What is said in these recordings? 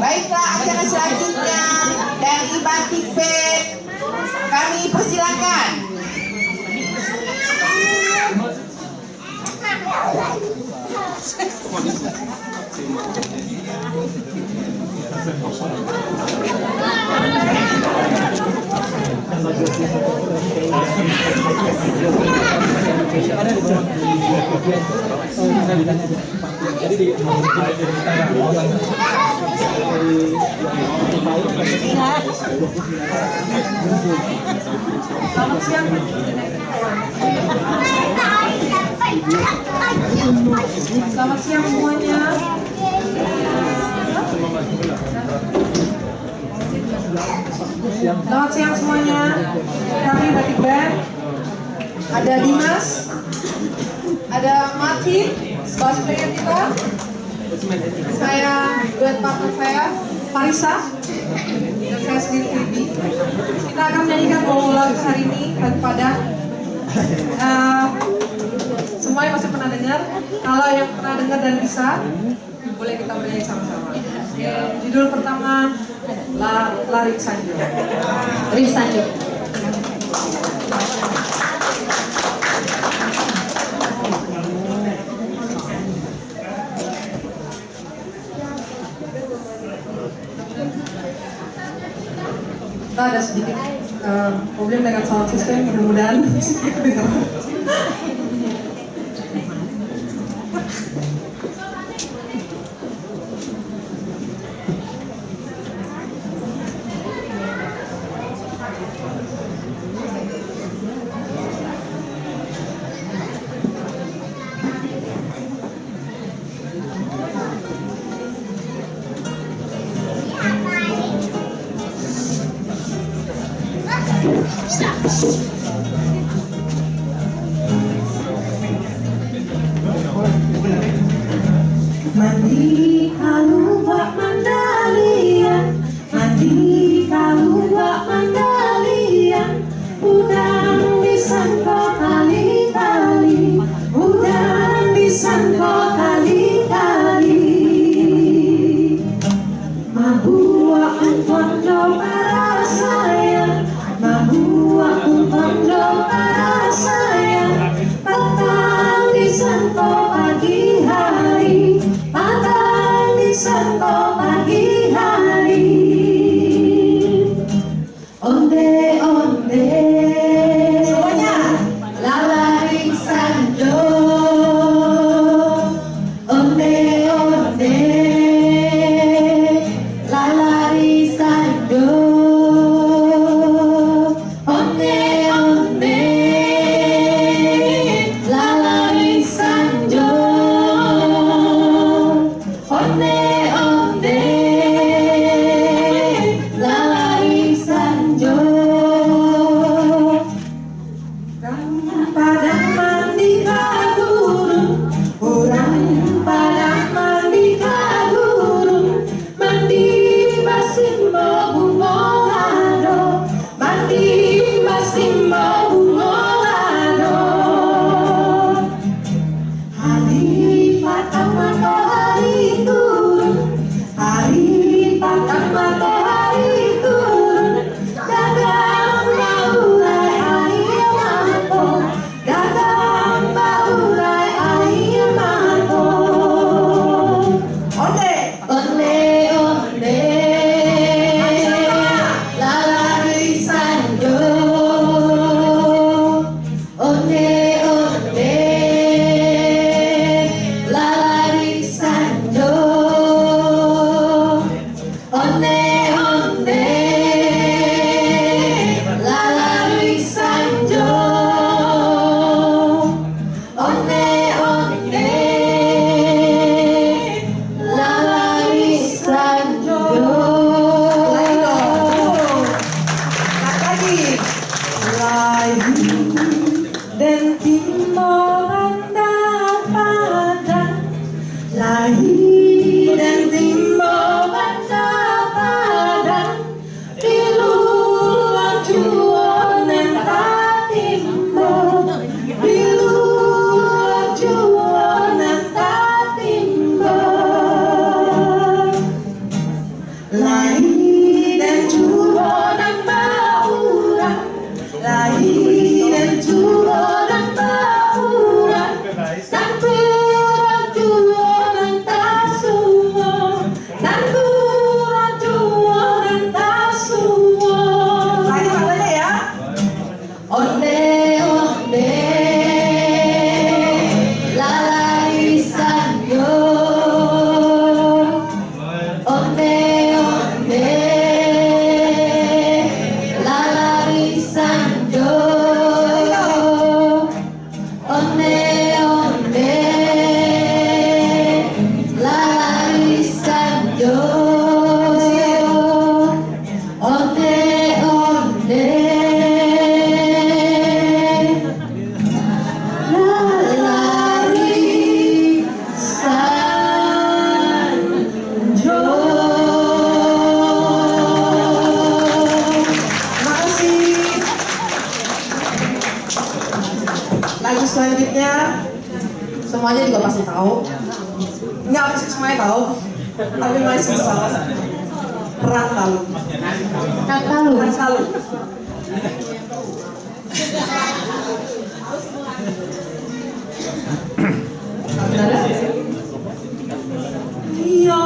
Baiklah, acara selanjutnya dari Batik Band kami persilakan. Selamat siang. Selamat siang semuanya. Selamat siang semuanya. Kami Batik Band. Ada Dimas, ada Martin, bass player kita. Saya duet partner saya, Parisa, dan saya sendiri Bibi. Kita akan menyanyikan lagu hari ini, lagu Padang. Semuanya pasti pernah dengar. Kalau yang pernah dengar dan bisa, boleh kita bernyanyi sama-sama. Judul pertama, Larik Sanjo. Larik Sanjo. Kita ada sedikit problem dengan sound system, mudah-mudahan dengar. Mandi kalau buat mandalian, mandi kalau buat mandalian, udang disangkut kali-kali, udang disangkut kali-kali. Mabuak untondo para sayang, mabuak untondo para sayang, patang disangkut pagi hari, patang disangkut pagi hari. Onde-onde semuanya, Larik Sanjo. Onde-onde Larik Sanjo. Onde-onde Larik Sanjo. Onde-onde Larik Sanjo. Padang mandi kagurung, orang padang mandi kagurung, mandi basimbo bungo lado, mandi basimbo bungo lado. Hari patang matahari turun, hari patang matahari turun, dagang baurai air mata, dagang baurai air mata. Onde-onde Larik Sanjo. Onde-onde Larik Sanjo. Onde-onde Larik Sanjo. Onde-onde Larik Sanjo. Lagi. Layu dan timbangan Padang, layu dan timbangan Padang, di luar jualan tak timbang, di luar jualan tak timbang. Lain dan jualan bauran, lain dan jualan bauran. selanjutnya semuanya juga pasti tahu. Nggak pasti semuanya tahu, tapi masih salah. Perang lalu. Perang lalu. Iya.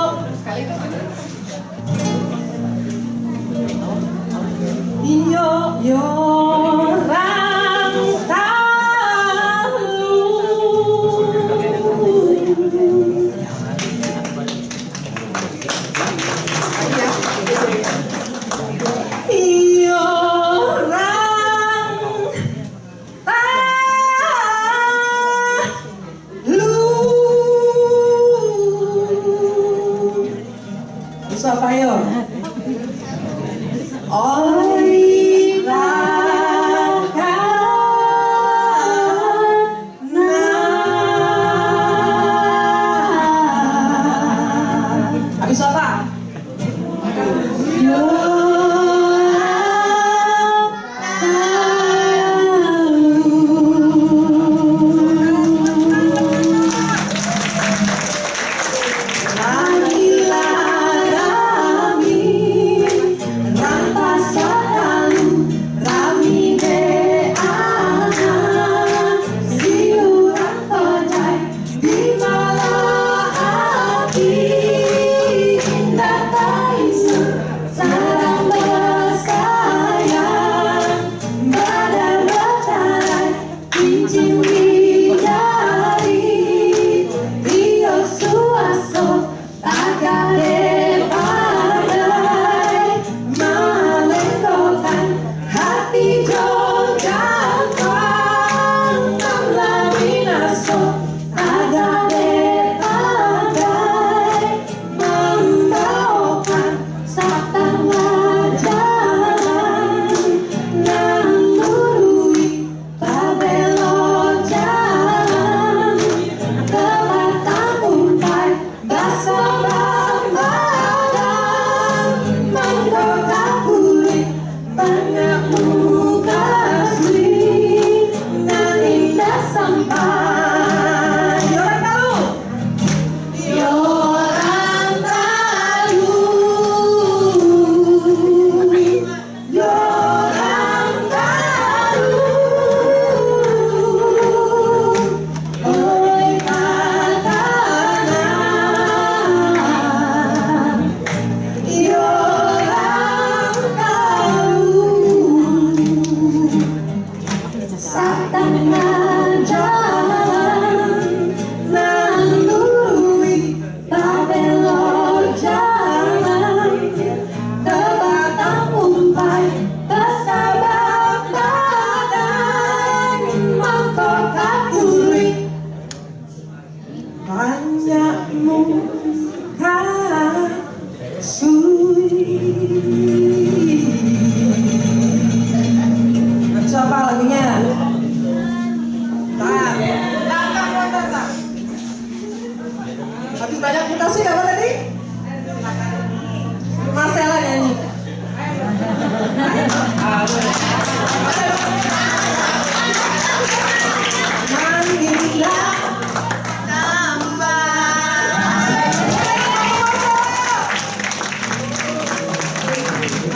Iya, orang tahu. Iya, orang tahu. Bisa apa ya? Habis apa? Siapa lagunya? Habis banyak mutasi apa tadi? Marcella nyanyi. Manggillah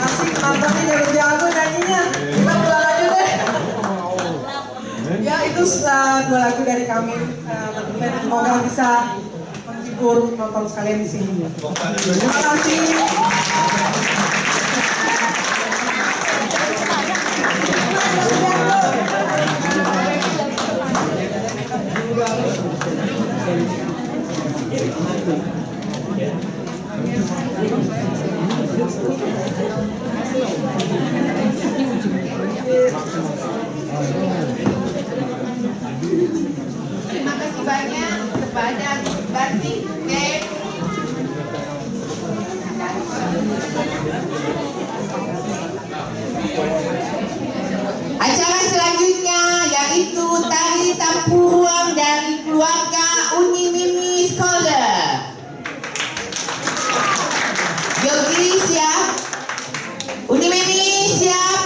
asik, mantap nih, jago nyanyinya. Kita pulang aja deh. Ya itu dua lagu dari kami, teman-teman. Semoga bisa menghibur penonton sekalian di sini. Terima kasih. Terima kasih banyak kepada Batik Band. Acara selanjutnya yaitu tari Tampuruang dari keluarga Uni Mimi Scholar. Yogi siap? Uni Mimi siap?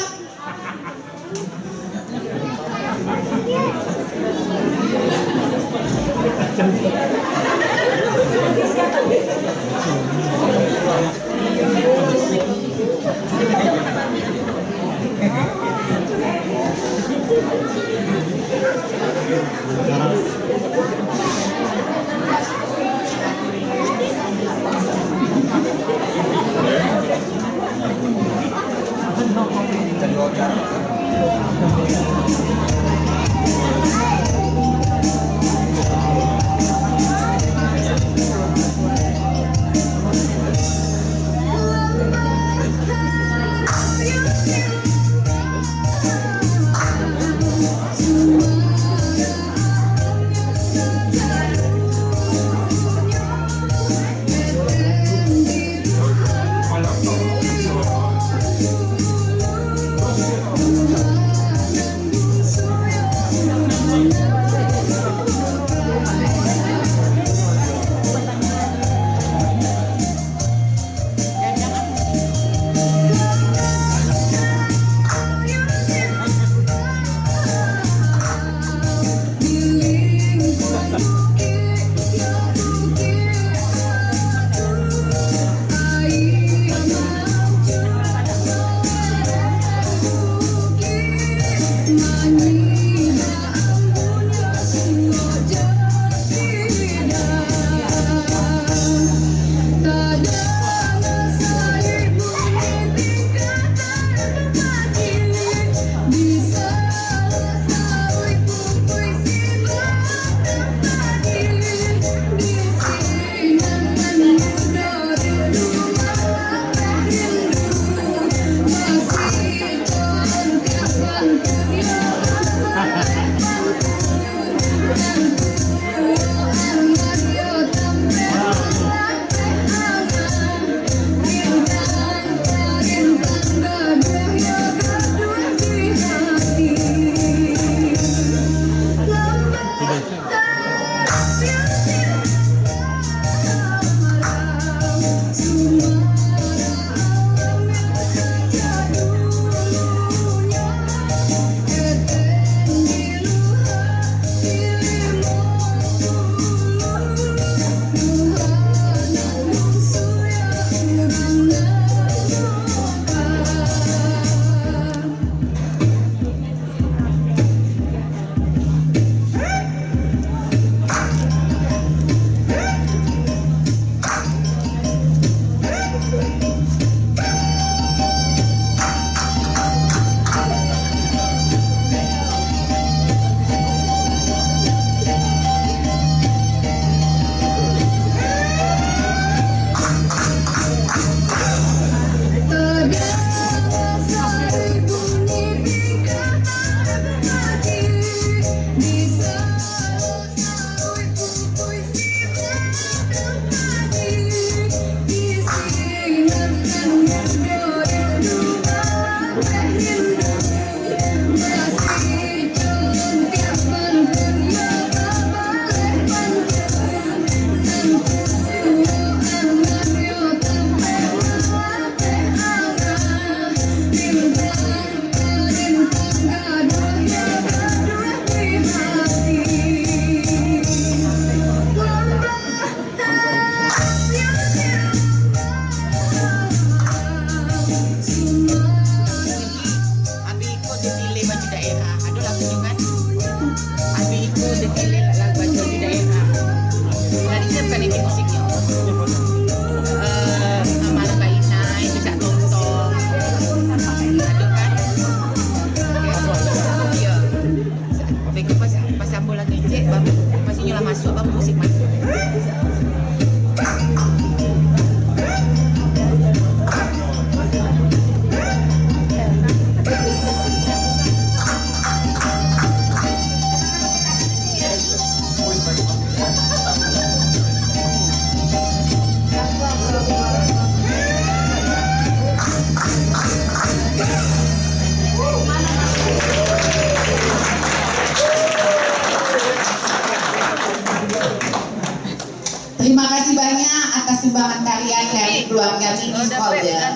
Terima kasih banyak atas sumbangan kalian dari keluarga Mini Skolder.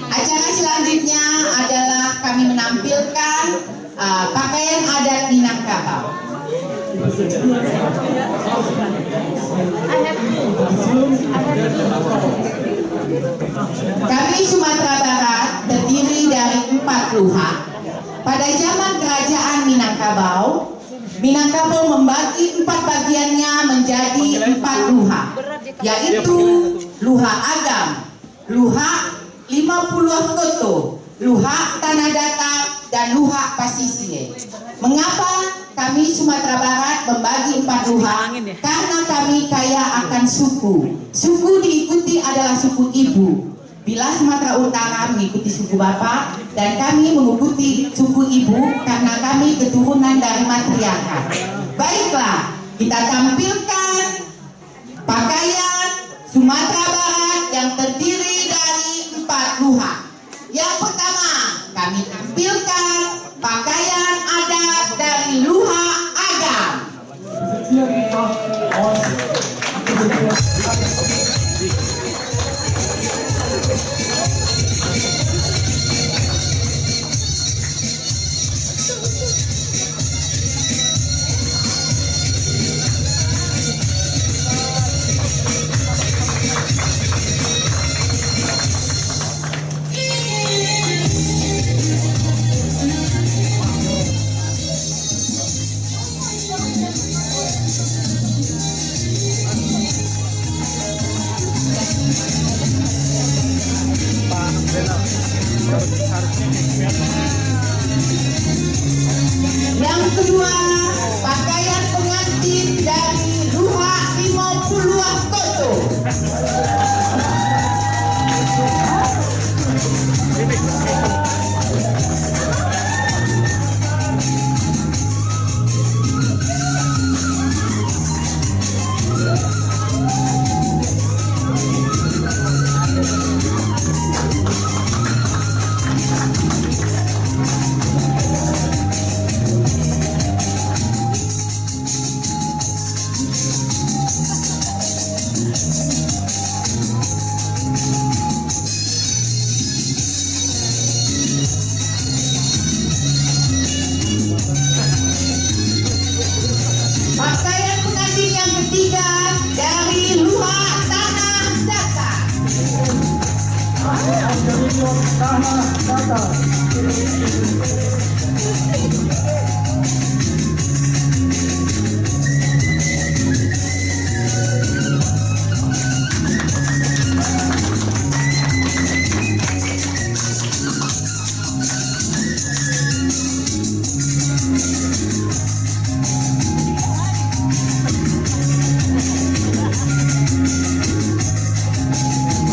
Acara selanjutnya adalah kami menampilkan pakaian adat Minangkabau. Kami Sumatera Barat terdiri dari 4 luha. Pada zaman kerajaan Minangkabau, Minangkabau membagi 4 bagiannya menjadi 4 luha, yaitu Luha Agam, Luha 50 Koto, Luha Tanah Datar, dan Luha Pasisir. Mengapa kami Sumatera Barat membagi 4 luha? Karena kami kaya akan suku. Suku diikuti adalah suku ibu. Bila Sumatera Utara mengikuti suku bapak, dan kami mengikuti suku ibu karena kami keturunan dari matriarkat. Baiklah, kita tampilkan pakaian Sumatera Barat yang terdiri dari 4 luha. Yang pertama, kami tampilkan pakaian adat dari Luha Agam. Yang kedua, pakaian pengantin dari Luha 50 Koto. Pakaian pengantin yang ketiga dari Luha Tanah Datar.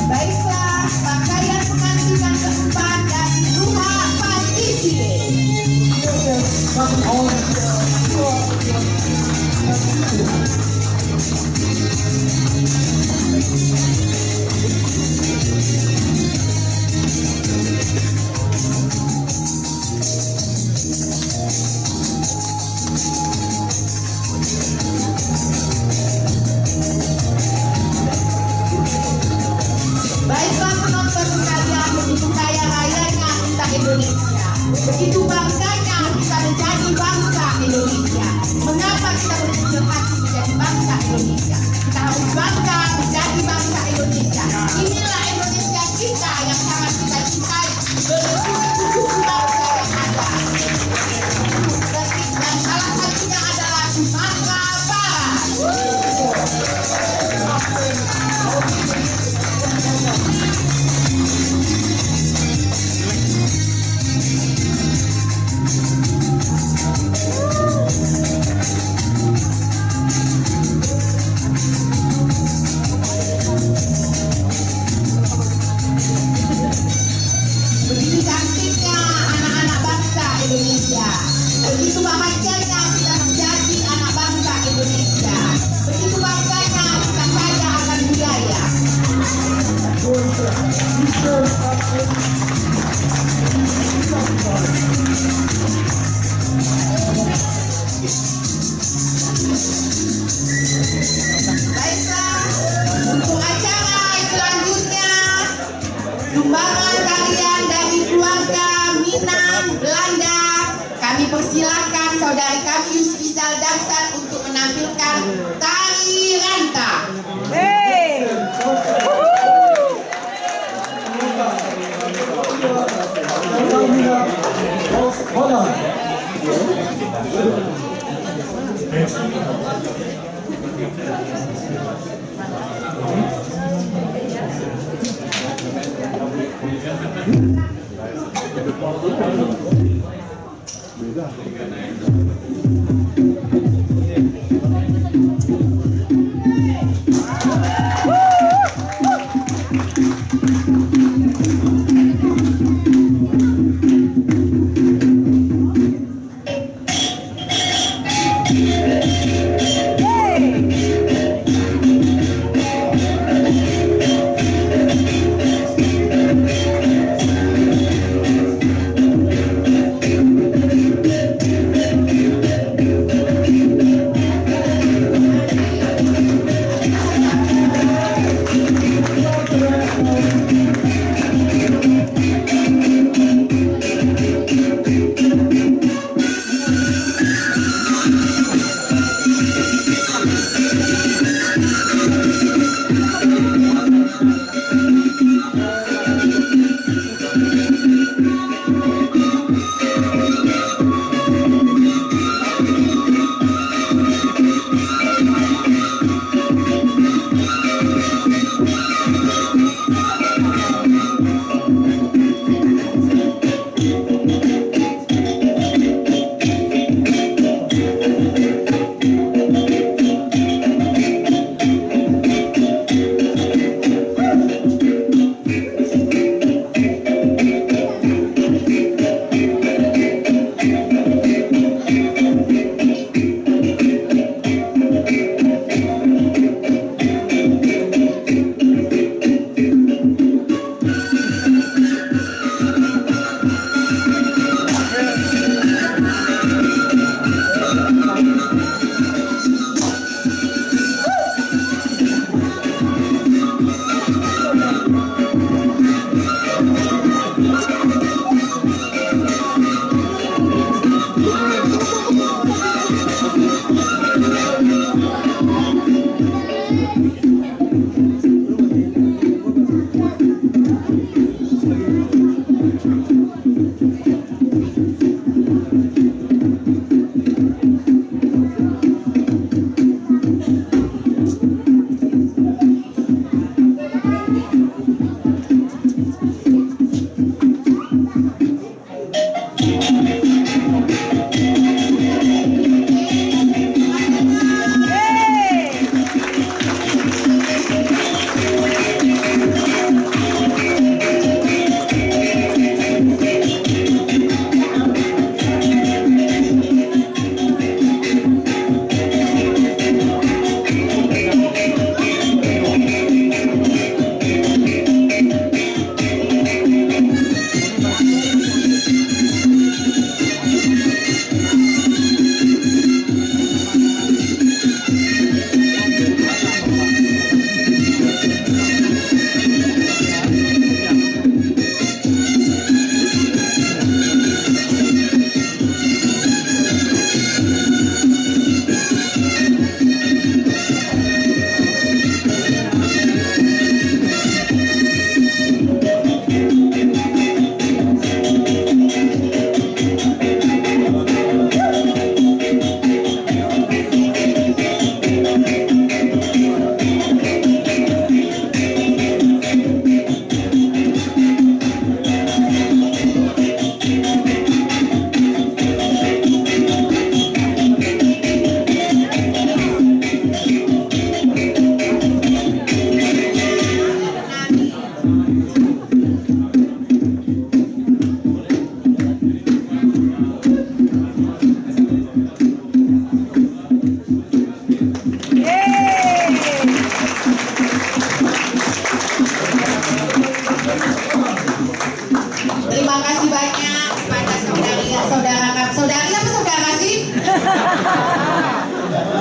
Baiklah, pakaian pengantin yang keempat dari Luha Pasisir. Baiklah penonton sekalian, begitu kaya rayanya kita Indonesia, begitu bangganya kita menjadi bangsa Indonesia. Mengapa kita berpikir hati menjadi bangsa Indonesia? Kita harus bangga menjadi bangsa Indonesia. Inilah Indonesia kita yang sangat kita cintai, bersuku bangsa yang ada. Dan salah satunya adalah Sumatera Barat. dengan tari ranta. Hey! Hold on.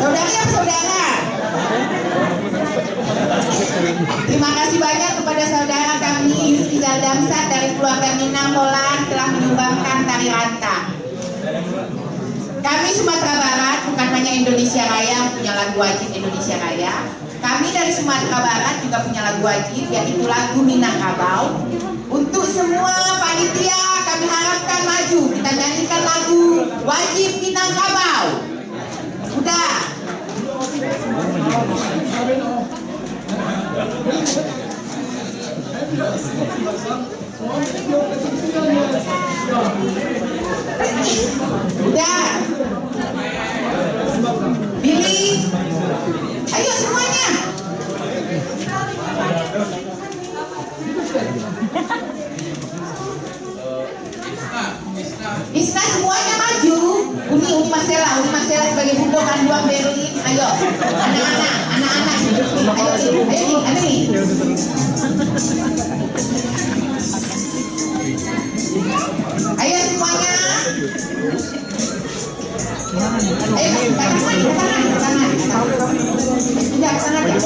Saudari apa saudara? Terima kasih banyak kepada saudara kami Rizal Damsat dari keluarga Minang Holland telah menyumbangkan tari ranta. Kami Sumatera Barat bukan hanya namanya Indonesia Raya, punya lagu wajib Indonesia Raya. Kami dari Sumatera Barat juga punya lagu wajib, yaitu lagu Minangkabau. Untuk semua panitia kami harapkan maju, kita nyanyikan lagu wajib Minangkabau. Udah. Udah. Billy. Ayo semuanya. Isna semuanya maju. Uni Masela sebagai buku panduan Berlin. Ayo, anak-anak. Ayo nih. Ayo semuanya. Ayo, ke kanan. Udah, ke sana aja.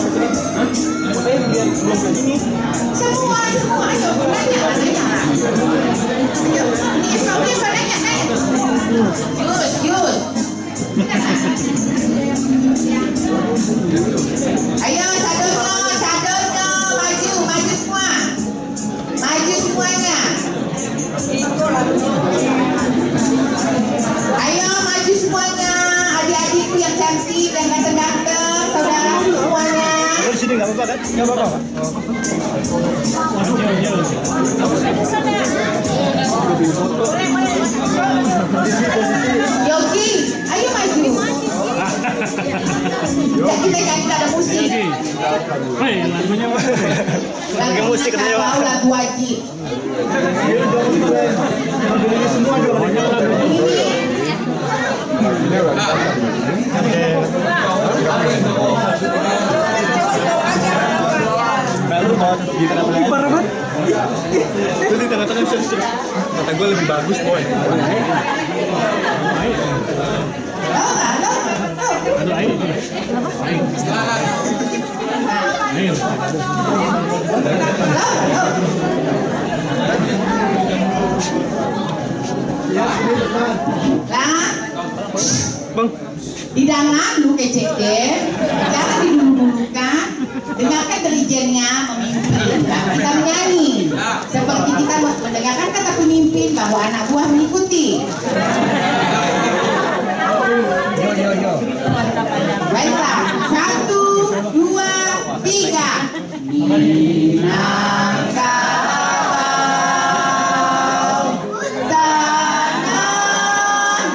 Semua, ayo, nanya. Yus. Ayo, sadonyo, maju semua. Maju semuanya. Ayo maju semuanya, adik-adikku yang cantik dan ganteng-ganteng, saudara semuanya. Di sini nggak apa-apa kan? Nggak apa-apa. Yogi, ayo maju. Kita ada musik. Lagu musik lagu wajib. Parah banget. Itu di tengah-tengah kata gue lebih bagus boy. Bang, Hidangan lu kecek, jangan didulu-dulukan. Dengarkan dirijennya memimpin, kita menyanyi. Seperti kita mendengarkan kata pemimpin bahwa anak buah mengikuti. Baiklah, 1, 2, 3. Minangkabau, tanah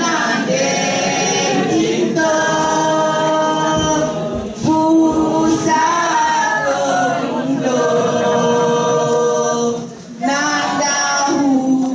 Naden Cinta, pusaka Bundo, nan dahulu.